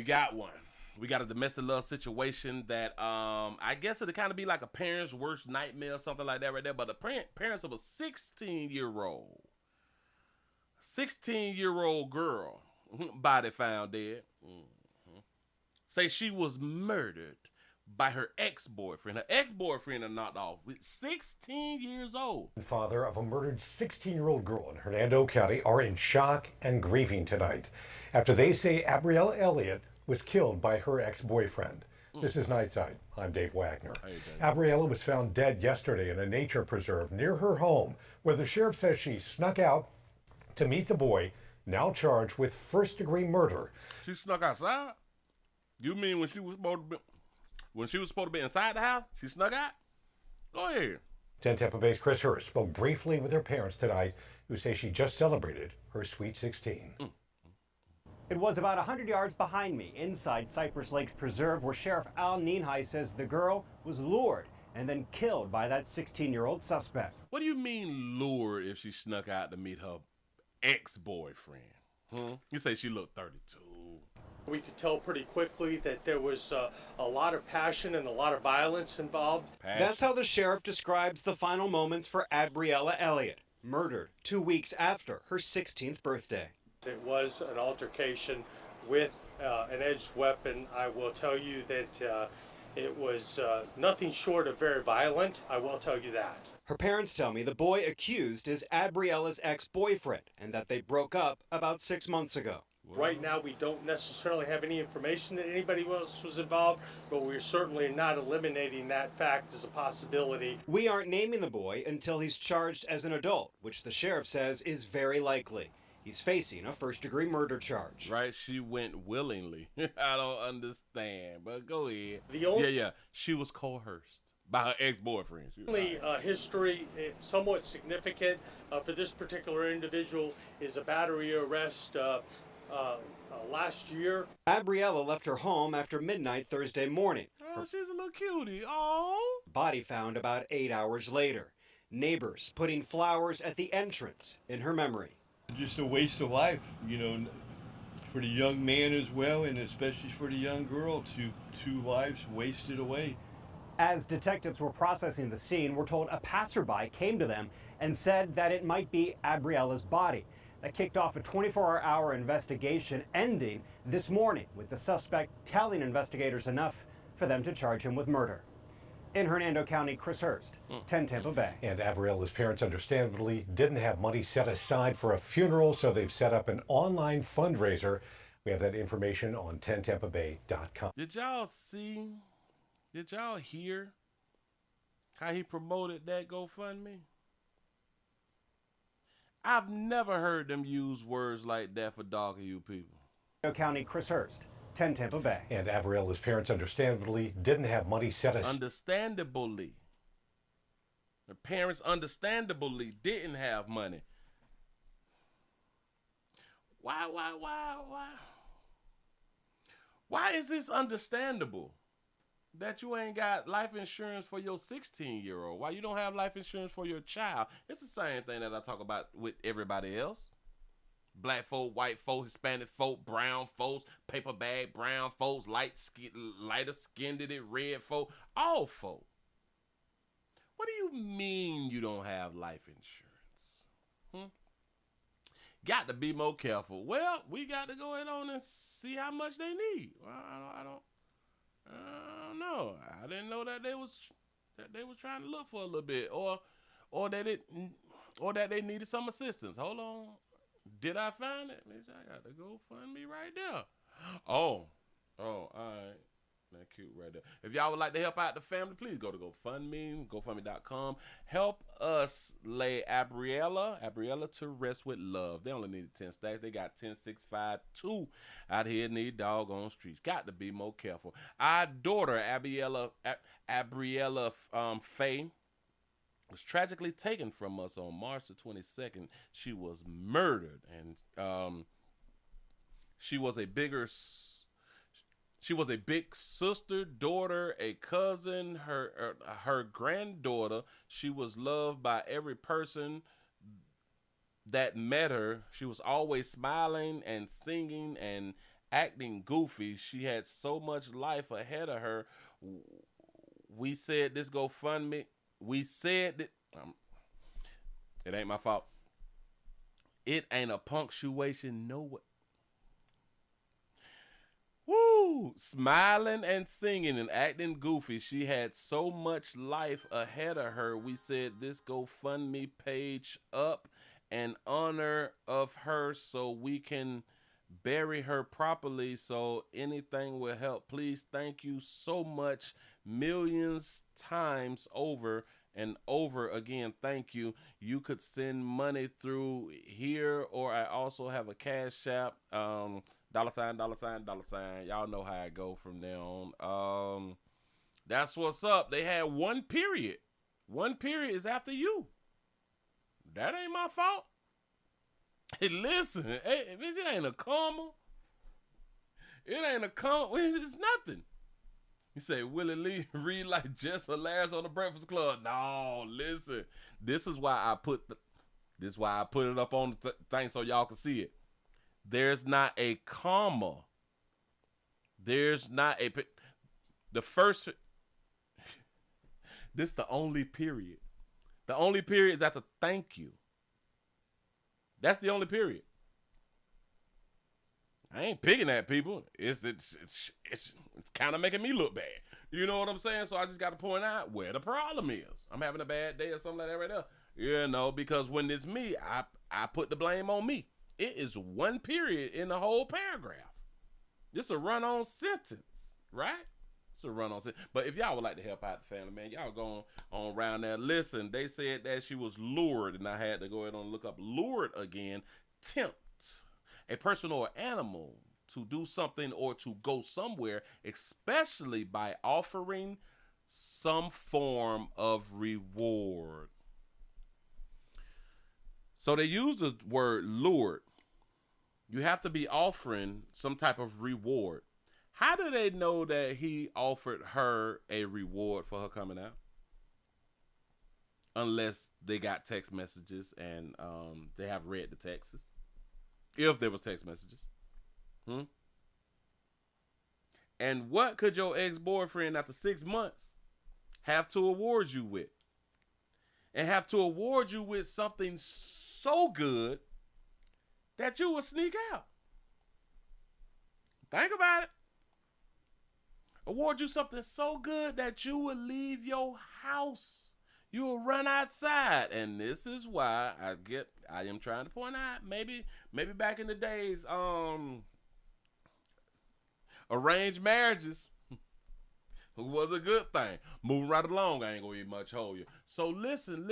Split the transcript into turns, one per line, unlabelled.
We got one. We got a domestic love situation that I guess it'd kind of be like a parent's worst nightmare or something like that right there. But the parents of a 16-year-old girl, body found dead, say she was murdered by her ex-boyfriend. Her ex-boyfriend had knocked off with 16 years old.
The father of a murdered 16-year-old girl in Hernando County are in shock and grieving tonight after they say Abriella Elliott was killed by her ex-boyfriend. This is Nightside. I'm Dave Wagner. Abriella was found dead yesterday in a nature preserve near her home, where the sheriff says she snuck out to meet the boy, now charged with first-degree murder.
She snuck outside? You mean when she was supposed to be inside the house, she snuck out? Go ahead.
10 Tampa Bay's Chris Hurst spoke briefly with her parents tonight, who say she just celebrated her sweet 16.
It was about 100 yards behind me, inside Cypress Lakes Preserve, where Sheriff Al Ninhai says the girl was lured and then killed by that 16-year-old suspect.
What do you mean lured if she snuck out to meet her ex-boyfriend? You say she looked 32.
We could tell pretty quickly that there was a lot of passion and a lot of violence involved.
That's how the sheriff describes the final moments for Abriella Elliott, murdered 2 weeks after her 16th birthday.
It was an altercation with an edged weapon. I will tell you that it was nothing short of very violent. I will tell you that.
Her parents tell me the boy accused is Abriella's ex-boyfriend and that they broke up about 6 months ago.
Right now, we don't necessarily have any information that anybody else was involved, but we're certainly not eliminating that fact as a possibility.
We aren't naming the boy until he's charged as an adult, which the sheriff says is very likely. He's facing a first-degree murder charge.
Right, she went willingly. I don't understand, but go ahead. She was coerced by her ex-boyfriend.
The history, somewhat significant for this particular individual, is a battery arrest last year.
Abriella left her home after midnight Thursday morning.
Oh, she's a little cutie. Oh.
Body found about 8 hours later. Neighbors putting flowers at the entrance in her memory.
Just a waste of life, you know, for the young man as well, and especially for the young girl. Two lives wasted away.
As detectives were processing the scene, we're told a passerby came to them and said that it might be Abriella's body. That kicked off a 24-hour investigation, ending this morning with the suspect telling investigators enough for them to charge him with murder. In Hernando County, Chris Hurst, 10 Tampa Bay.
And Abriella's parents understandably didn't have money set aside for a funeral, so they've set up an online fundraiser. We have that information on 10tampabay.com.
Did y'all see, did y'all hear how he promoted that GoFundMe? I've never heard them use words like that for dog of you people.
Hernando County, Chris Hurst, 10 Tampa Bay.
And Abriella's parents understandably didn't have money set aside.
Understandably. The parents understandably didn't have money. Why? Why is this understandable? That you ain't got life insurance for your 16-year-old. Why you don't have life insurance for your child? It's the same thing that I talk about with everybody else. Black folk, white folk, Hispanic folk, brown folks, paper bag, brown folks, lighter skinned it, red folk, all folk. What do you mean you don't have life insurance? Got to be more careful. Well, we got to go in on and see how much they need. I don't know. I didn't know that they was trying to look for a little bit, or that they needed some assistance. Hold on. Did I find it? I got to go find me right there. Oh, all right. That cute right there. If y'all would like to help out the family, please go to GoFundMe, GoFundMe.com. Help us lay Abriella to rest with love. They only needed 10 stacks. They got 10, 6, 5, 2 out here in these doggone streets. Got to be more careful. Our daughter, Abriella Faye, was tragically taken from us on March the 22nd. She was murdered, and she was a big sister, daughter, a cousin, her granddaughter. She was loved by every person that met her. She was always smiling and singing and acting goofy. She had so much life ahead of her. We said this GoFundMe. We said that. It ain't my fault. It ain't a punctuation. No way. Woo! Smiling and singing and acting goofy. She had so much life ahead of her. We said this GoFundMe page up in honor of her so we can bury her properly, so anything will help. Please, thank you so much. Millions times over and over again, thank you. You could send money through here, or I also have a Cash App. $, $. Y'all know how I go from there on. That's what's up. They had one period. One period is after you. That ain't my fault. Hey, listen, it ain't a comma. It ain't a comma. It's nothing. You say, Willie Lee read like just hilarious on the Breakfast Club. No, listen. This is why I put it up on the thing so y'all can see it. There's not a comma. There's not a the first. This the only period. The only period is after thank you. That's the only period. I ain't picking at people. It's kind of making me look bad. You know what I'm saying? So I just got to point out where the problem is. I'm having a bad day or something like that right there. You know, because when it's me, I put the blame on me. It is one period in the whole paragraph. It's a run-on sentence, right? It's a run-on sentence. But if y'all would like to help out the family, man, y'all go on around there. Listen, they said that she was lured, and I had to go ahead and look up lured again. Tempt a person or animal to do something or to go somewhere, especially by offering some form of reward. So they use the word lured. You have to be offering some type of reward. How do they know that he offered her a reward for her coming out? Unless they got text messages and they have read the texts. If there was text messages. And what could your ex-boyfriend after 6 months have to award you with? And have to award you with something so good that you will sneak out. Think about it. Award you something so good that you will leave your house. You will run outside. And this is why I am trying to point out, maybe back in the days, arranged marriages was a good thing. Moving right along, I ain't gonna eat much hold you. So listen.